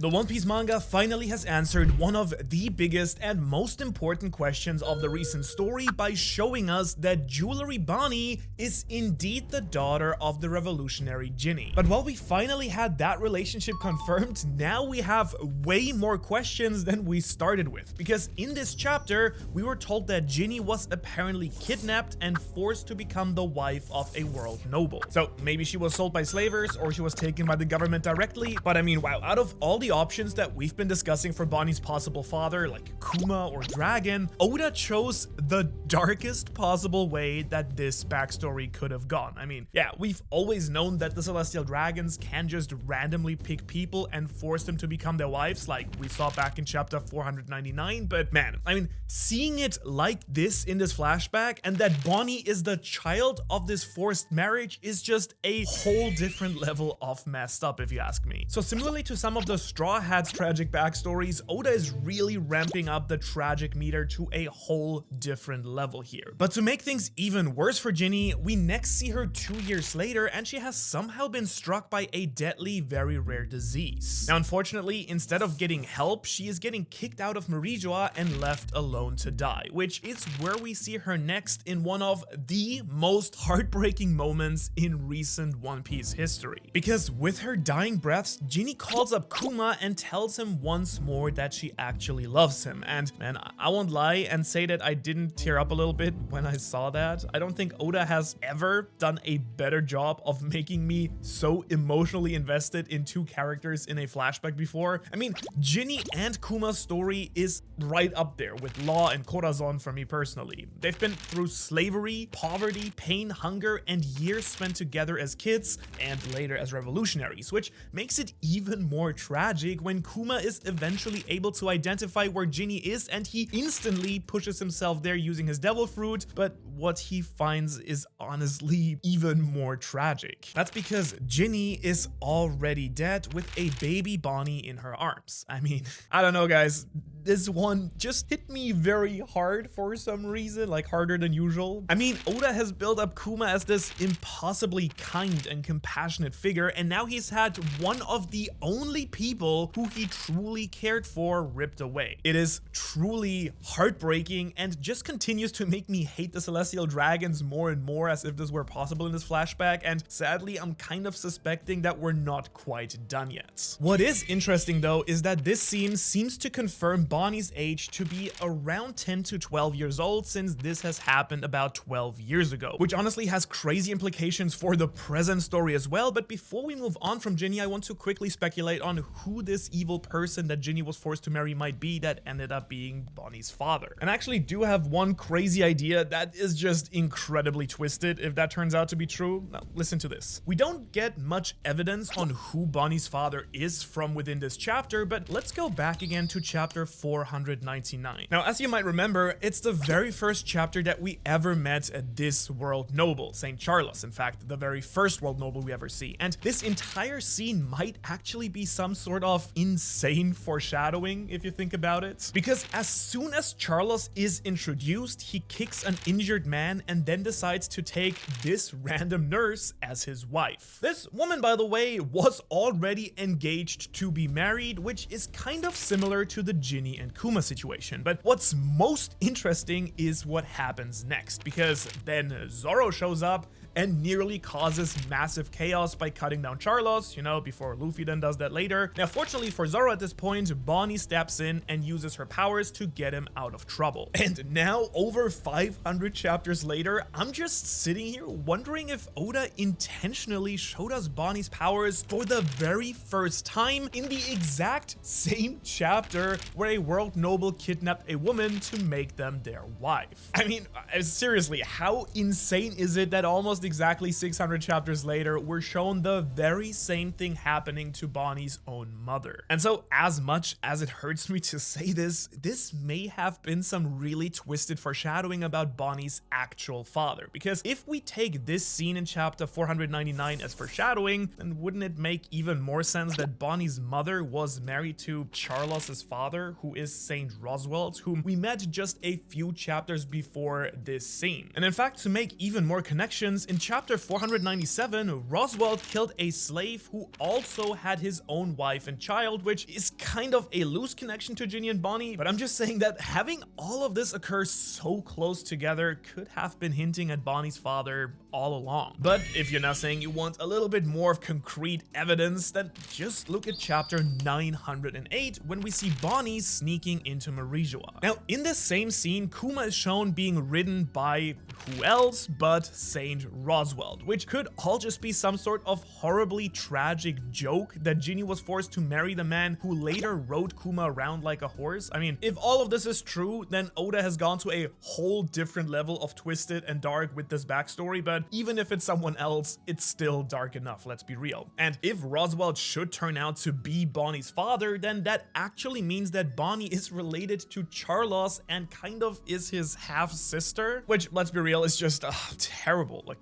The One Piece manga finally has answered one of the biggest and most important questions of the recent story by showing us that Jewelry Bonnie is indeed the daughter of the revolutionary Ginny. But while we finally had that relationship confirmed, now we have way more questions than we started with. Because in this chapter, we were told that Ginny was apparently kidnapped and forced to become the wife of a world noble. So maybe she was sold by slavers or she was taken by the government directly. But I mean, wow, out of all the options that we've been discussing for Bonnie's possible father, like Kuma or Dragon, Oda chose the darkest possible way that this backstory could have gone. I mean, yeah, we've always known that the Celestial Dragons can just randomly pick people and force them to become their wives, like we saw back in chapter 499, but man, I mean, seeing it like this in this flashback and that Bonnie is the child of this forced marriage is just a whole different level of messed up, if you ask me. So similarly to some of the Straw Hats tragic backstories, Oda is really ramping up the tragic meter to a whole different level here. But to make things even worse for Ginny, we next see her 2 years later and she has somehow been struck by a deadly, very rare disease. Now, unfortunately, instead of getting help, she is getting kicked out of Marijoa and left alone to die, which is where we see her next in one of the most heartbreaking moments in recent One Piece history. Because with her dying breaths, Ginny calls up Kuma and tells him once more that she actually loves him. And man, I won't lie and say that I didn't tear up a little bit when I saw that. I don't think Oda has ever done a better job of making me so emotionally invested in two characters in a flashback before. I mean, Ginny and Kuma's story is right up there with Law and Corazon for me personally. They've been through slavery, poverty, pain, hunger, and years spent together as kids and later as revolutionaries, which makes it even more tragic when Kuma is eventually able to identify where Ginny is and he instantly pushes himself there using his devil fruit, but what he finds is honestly even more tragic. That's because Ginny is already dead with a baby Bonnie in her arms. I mean, I don't know guys, this one just hit me very hard for some reason, like harder than usual. I mean, Oda has built up Kuma as this impossibly kind and compassionate figure, and now he's had one of the only people who he truly cared for ripped away. It is truly heartbreaking and just continues to make me hate the Celestial Dragons more and more as if this were possible in this flashback, and sadly I'm kind of suspecting that we're not quite done yet. What is interesting though is that this scene seems to confirm Bonnie's age to be around 10 to 12 years old, since this has happened about 12 years ago, which honestly has crazy implications for the present story as well. But before we move on from Ginny, I want to quickly speculate on who this evil person that Ginny was forced to marry might be that ended up being Bonnie's father. And I actually do have one crazy idea that is just incredibly twisted if that turns out to be true. Now listen to this. We don't get much evidence on who Bonnie's father is from within this chapter, but let's go back again to chapter 499. Now, as you might remember, it's the very first chapter that we ever met this world noble, St. Charles. In fact, the very first world noble we ever see. And this entire scene might actually be some sort of insane foreshadowing if you think about it. Because as soon as Charles is introduced, he kicks an injured man and then decides to take this random nurse as his wife. This woman, by the way, was already engaged to be married, which is kind of similar to the Ginny and Kuma situation. But what's most interesting is what happens next, because then Zoro shows up and nearly causes massive chaos by cutting down Charlos, you know, before Luffy then does that later. Now, fortunately for Zoro at this point, Bonnie steps in and uses her powers to get him out of trouble. And now, over 500 chapters later, I'm just sitting here wondering if Oda intentionally showed us Bonnie's powers for the very first time in the exact same chapter where a world noble kidnapped a woman to make them their wife. I mean, seriously, how insane is it that almost exactly 600 chapters later, we're shown the very same thing happening to Bonnie's own mother? And so, as much as it hurts me to say this, this may have been some really twisted foreshadowing about Bonnie's actual father. Because if we take this scene in chapter 499 as foreshadowing, then wouldn't it make even more sense that Bonnie's mother was married to Charlos's father, who is Saint Roswald, whom we met just a few chapters before this scene? And in fact, to make even more connections, In chapter 497, Roswell killed a slave who also had his own wife and child, which is kind of a loose connection to Ginny and Bonnie, but I'm just saying that having all of this occur so close together could have been hinting at Bonnie's father all along. But if you're now saying you want a little bit more of concrete evidence, then just look at chapter 908 when we see Bonnie sneaking into Merijoa. Now, in this same scene, Kuma is shown being ridden by who else but Saint Roswell, which could all just be some sort of horribly tragic joke that Ginny was forced to marry the man who later rode Kuma around like a horse. I mean, if all of this is true, then Oda has gone to a whole different level of twisted and dark with this backstory, but even if it's someone else, it's still dark enough, let's be real. And if Roswell should turn out to be Bonnie's father, then that actually means that Bonnie is related to Charlos and kind of is his half-sister, which, let's be real, is just terrible, like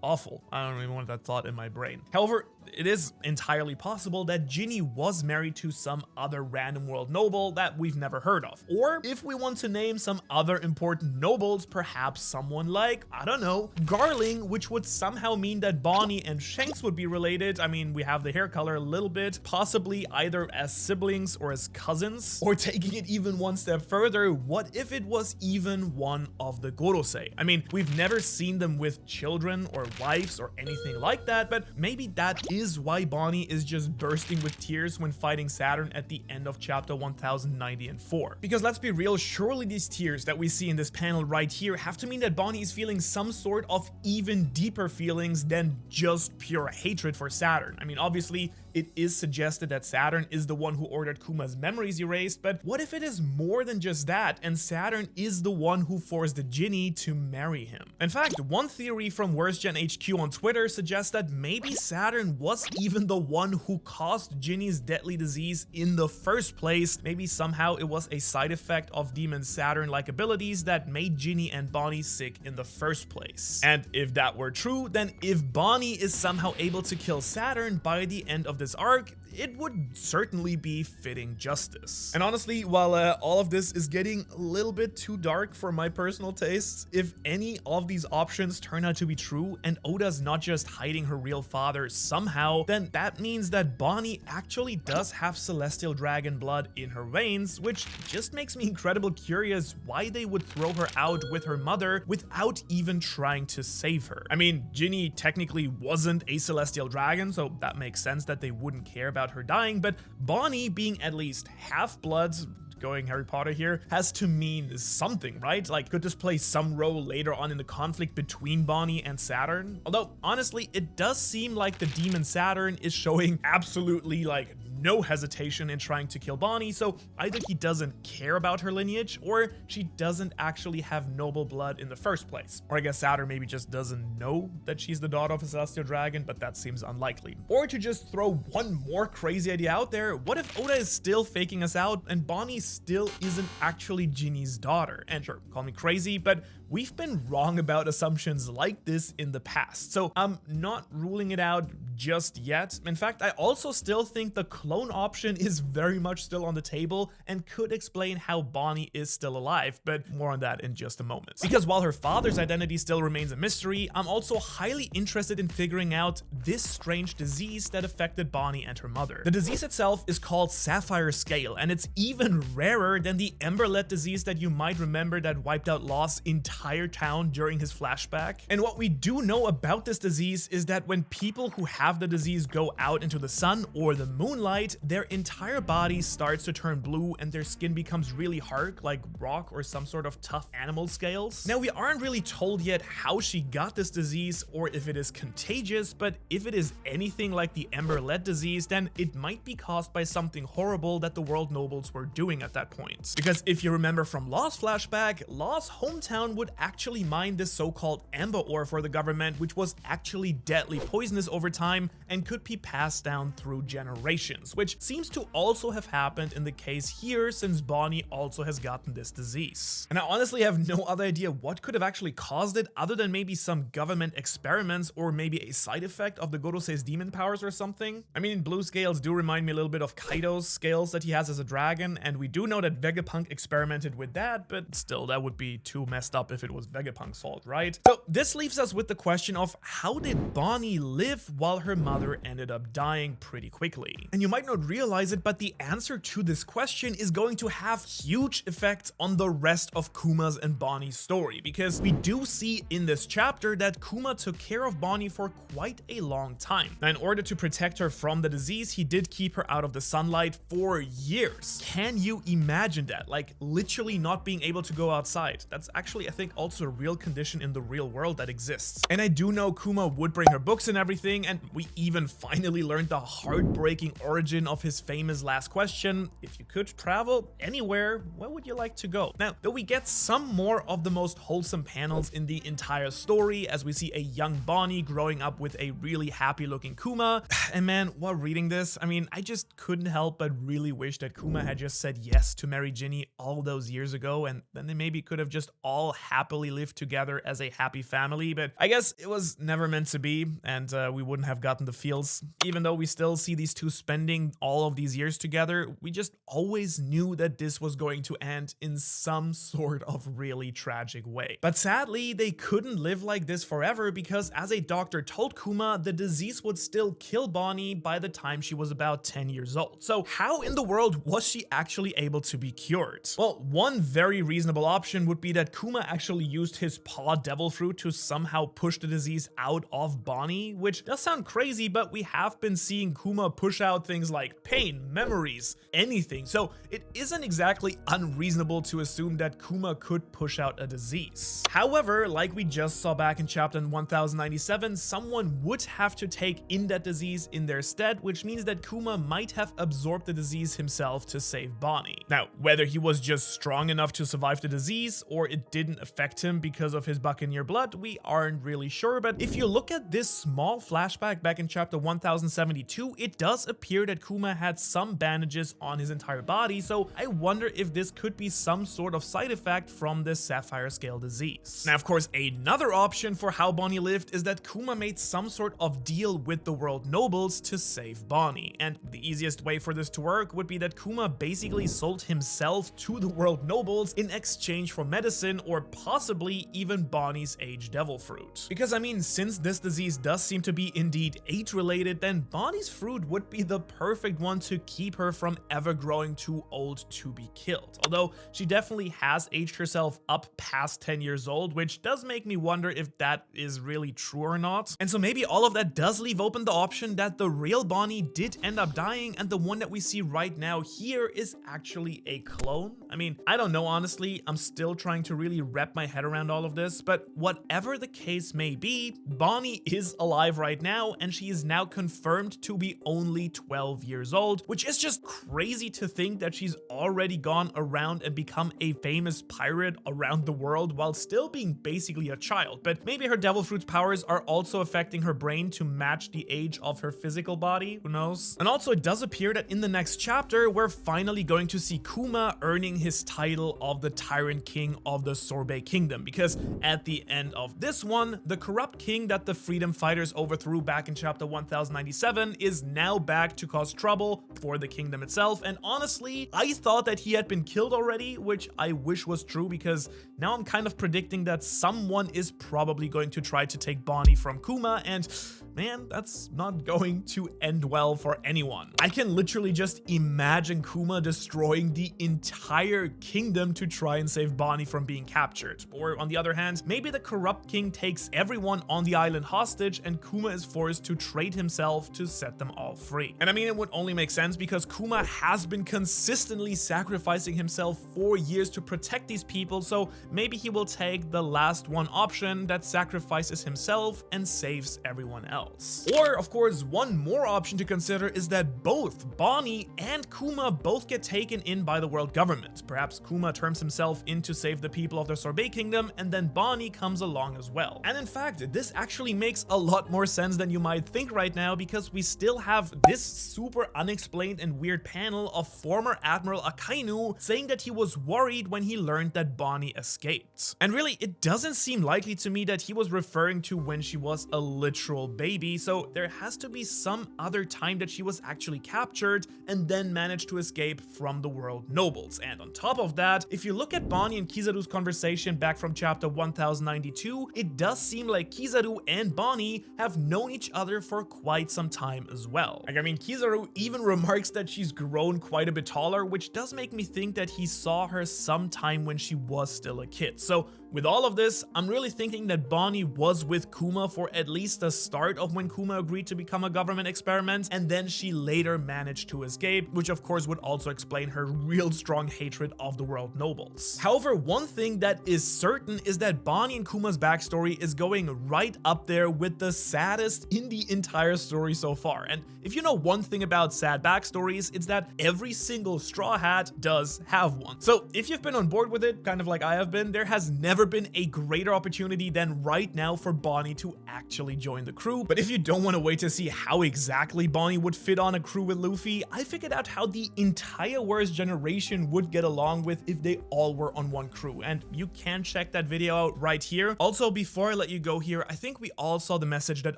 awful. I don't even want that thought in my brain. However, it is entirely possible that Ginny was married to some other random world noble that we've never heard of. Or if we want to name some other important nobles, perhaps someone like, I don't know, Garling, which would somehow mean that Bonnie and Shanks would be related. I mean, we have the hair color a little bit, possibly either as siblings or as cousins. Or taking it even one step further, what if it was even one of the Gorosei? I mean, we've never seen them with children or wives or anything like that, but maybe that is why Bonnie is just bursting with tears when fighting Saturn at the end of chapter 1094. Because let's be real, surely these tears that we see in this panel right here have to mean that Bonnie is feeling some sort of even deeper feelings than just pure hatred for Saturn. I mean, obviously, it is suggested that Saturn is the one who ordered Kuma's memories erased, but what if it is more than just that, and Saturn is the one who forced Ginny to marry him? In fact, one theory from Worst Gen HQ on Twitter suggests that maybe Saturn was even the one who caused Ginny's deadly disease in the first place. Maybe somehow it was a side effect of Demon Saturn-like abilities that made Ginny and Bonnie sick in the first place. And if that were true, then if Bonnie is somehow able to kill Saturn by the end of this arc, it would certainly be fitting justice. And honestly, while all of this is getting a little bit too dark for my personal tastes, if any of these options turn out to be true and Oda's not just hiding her real father somehow, then that means that Bonnie actually does have celestial dragon blood in her veins, which just makes me incredibly curious why they would throw her out with her mother without even trying to save her. I mean, Ginny technically wasn't a celestial dragon, so that makes sense that they wouldn't care about her dying, but Bonnie being at least half-blood, going Harry Potter here, has to mean something, right? Like, could this play some role later on in the conflict between Bonnie and Saturn? Although, honestly, it does seem like the demon Saturn is showing absolutely, like, no hesitation in trying to kill Bonnie, so either he doesn't care about her lineage, or she doesn't actually have noble blood in the first place. Or I guess Saturn maybe just doesn't know that she's the daughter of a celestial dragon, but that seems unlikely. Or to just throw one more crazy idea out there, what if Oda is still faking us out and Bonnie still isn't actually Ginny's daughter? And sure, call me crazy, but we've been wrong about assumptions like this in the past, so I'm not ruling it out just yet. In fact, I also still think the clone option is very much still on the table and could explain how Bonnie is still alive, but more on that in just a moment. Because while her father's identity still remains a mystery, I'm also highly interested in figuring out this strange disease that affected Bonnie and her mother. The disease itself is called Sapphire Scale, and it's even rarer than the Emberlet disease that you might remember that wiped out Law's entire town during his flashback. And what we do know about this disease is that when people who have the disease go out into the sun or the moonlight, their entire body starts to turn blue and their skin becomes really hard, like rock or some sort of tough animal scales. Now, we aren't really told yet how she got this disease or if it is contagious, but if it is anything like the Emberlet disease, then it might be caused by something horrible that the world nobles were doing at that point. Because if you remember from Law's flashback, Law's hometown would actually mine this so-called amber ore for the government, which was actually deadly poisonous over time and could be passed down through generations, which seems to also have happened in the case here since Bonnie also has gotten this disease. And I honestly have no other idea what could have actually caused it other than maybe some government experiments or maybe a side effect of the Gorosei's demon powers or something. I mean, blue scales do remind me a little bit of Kaido's scales that he has as a dragon, and we do know that Vegapunk experimented with that, but still, that would be too messed up if it was Vegapunk's fault, right? So this leaves us with the question of how did Bonnie live while her mother ended up dying pretty quickly? And you might not realize it, but the answer to this question is going to have huge effects on the rest of Kuma's and Bonnie's story, because we do see in this chapter that Kuma took care of Bonnie for quite a long time. Now, in order to protect her from the disease, he did keep her out of the sunlight for years. Can you imagine that? Like, literally not being able to go outside. That's actually, I think, also a real condition in the real world that exists. And I do know Kuma would bring her books and everything, and we even finally learned the heartbreaking origin of his famous last question: if you could travel anywhere, where would you like to go? Now, though we get some more of the most wholesome panels in the entire story, as we see a young Bonnie growing up with a really happy looking Kuma, and man, while reading this, I mean, I just couldn't help but really wish that Kuma had just said yes to marry Ginny all those years ago, and then they maybe could have just all happily lived together as a happy family. But I guess it was never meant to be, and we wouldn't have gotten the feels. Even though we still see these two spending all of these years together, we just always knew that this was going to end in some sort of really tragic way. But sadly, they couldn't live like this forever, because as a doctor told Kuma, the disease would still kill Bonnie by the time she was about 10 years old. So how in the world was she actually able to be cured? Well, one very reasonable option would be that Kuma actually used his paw devil fruit to somehow push the disease out of Bonnie, which does sound crazy, but we have been seeing Kuma push out things like pain, memories, anything. So it isn't exactly unreasonable to assume that Kuma could push out a disease. However, like we just saw back in chapter 1097, someone would have to take in that disease in their stead, which means that Kuma might have absorbed the disease himself to save Bonnie. Now, whether he was just strong enough to survive the disease or it didn't affect him because of his Buccaneer blood, we aren't really sure. But if you look at this small flashback back in chapter 1072, it does appear that Kuma had some bandages on his entire body, so I wonder if this could be some sort of side effect from this sapphire scale disease. Now, of course, another option for how Bonnie lived is that Kuma made some sort of deal with the world nobles to save Bonnie, and the easiest way for this to work would be that Kuma basically sold himself to the world nobles in exchange for medicine, or possibly even Bonnie's aged devil fruit. Because I mean, since this disease does seem to be indeed age related, then Bonnie's fruit would be the perfect one to keep her from ever growing too old to be killed. Although she definitely has aged herself up past 10 years old, which does make me wonder if that is really true or not. And so maybe all of that does leave open the option that the real Bonnie did end up dying, and the one that we see right now here is actually a clone. I mean, I don't know, honestly. I'm still trying to really wrap my head around all of this, but whatever the case may be, Bonnie is alive right now, and she is now confirmed to be only 12 years old, which is just crazy to think that she's already gone around and become a famous pirate around the world while still being basically a child. But maybe her devil fruit's powers are also affecting her brain to match the age of her physical body, who knows? And also, it does appear that in the next chapter, we're finally going to see Kuma earning his title of the Tyrant King of the Sorbet Kingdom, because at the end of this one, the corrupt king that the freedom fighters overthrew back in chapter 1097 is now back to cause trouble for the kingdom itself. And honestly, I thought that he had been killed already, which I wish was true, because now I'm kind of predicting that someone is probably going to try to take Bonnie from Kuma, and man, that's not going to end well for anyone. I can literally just imagine Kuma destroying the entire kingdom to try and save Bonnie from being captured. Or on the other hand, maybe the corrupt king takes everyone on the island hostage and Kuma is forced to trade himself to set them all free. And I mean, it would only make sense because Kuma has been consistently sacrificing himself for years to protect these people, so maybe he will take the last one option that sacrifices himself and saves everyone else. Or, of course, one more option to consider is that both Bonnie and Kuma both get taken in by the world government. Perhaps Kuma turns himself in to save the people of the Sorbet Kingdom, and then Bonnie comes along as well. And in fact, this actually makes a lot more sense than you might think right now, because we still have this super unexplained and weird panel of former Admiral Akainu saying that he was worried when he learned that Bonnie escaped. And really, it doesn't seem likely to me that he was referring to when she was a literal baby. baby, so there has to be some other time that she was actually captured and then managed to escape from the world nobles. And on top of that, if you look at Bonnie and Kizaru's conversation back from chapter 1092, it does seem like Kizaru and Bonnie have known each other for quite some time as well. Like, I mean, Kizaru even remarks that she's grown quite a bit taller, which does make me think that he saw her sometime when she was still a kid. So with all of this, I'm really thinking that Bonnie was with Kuma for at least the start of when Kuma agreed to become a government experiment, and then she later managed to escape, which of course would also explain her real strong hatred of the world nobles. However, one thing that is certain is that Bonnie and Kuma's backstory is going right up there with the saddest in the entire story so far. And if you know one thing about sad backstories, it's that every single Straw Hat does have one. So if you've been on board with it, kind of like I have been, there has never been a greater opportunity than right now for Bonnie to actually join the crew. But if you don't want to wait to see how exactly Bonnie would fit on a crew with Luffy, I figured out how the entire Worst generation would get along with if they all were on one crew, and you can check that video out right here. Also, before I let you go here, I think we all saw the message that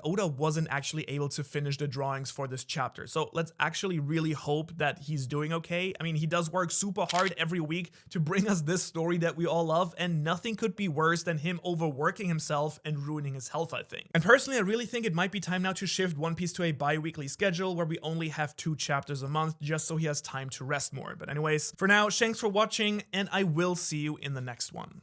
Oda wasn't actually able to finish the drawings for this chapter, so let's actually really hope that he's doing okay. I mean, he does work super hard every week to bring us this story that we all love, and nothing could be worse than him overworking himself and ruining his health, I think. And personally, I really think it might be time now to shift One Piece to a bi-weekly schedule where we only have 2 chapters a month, just so he has time to rest more. But anyways, for now, thanks for watching, and I will see you in the next one.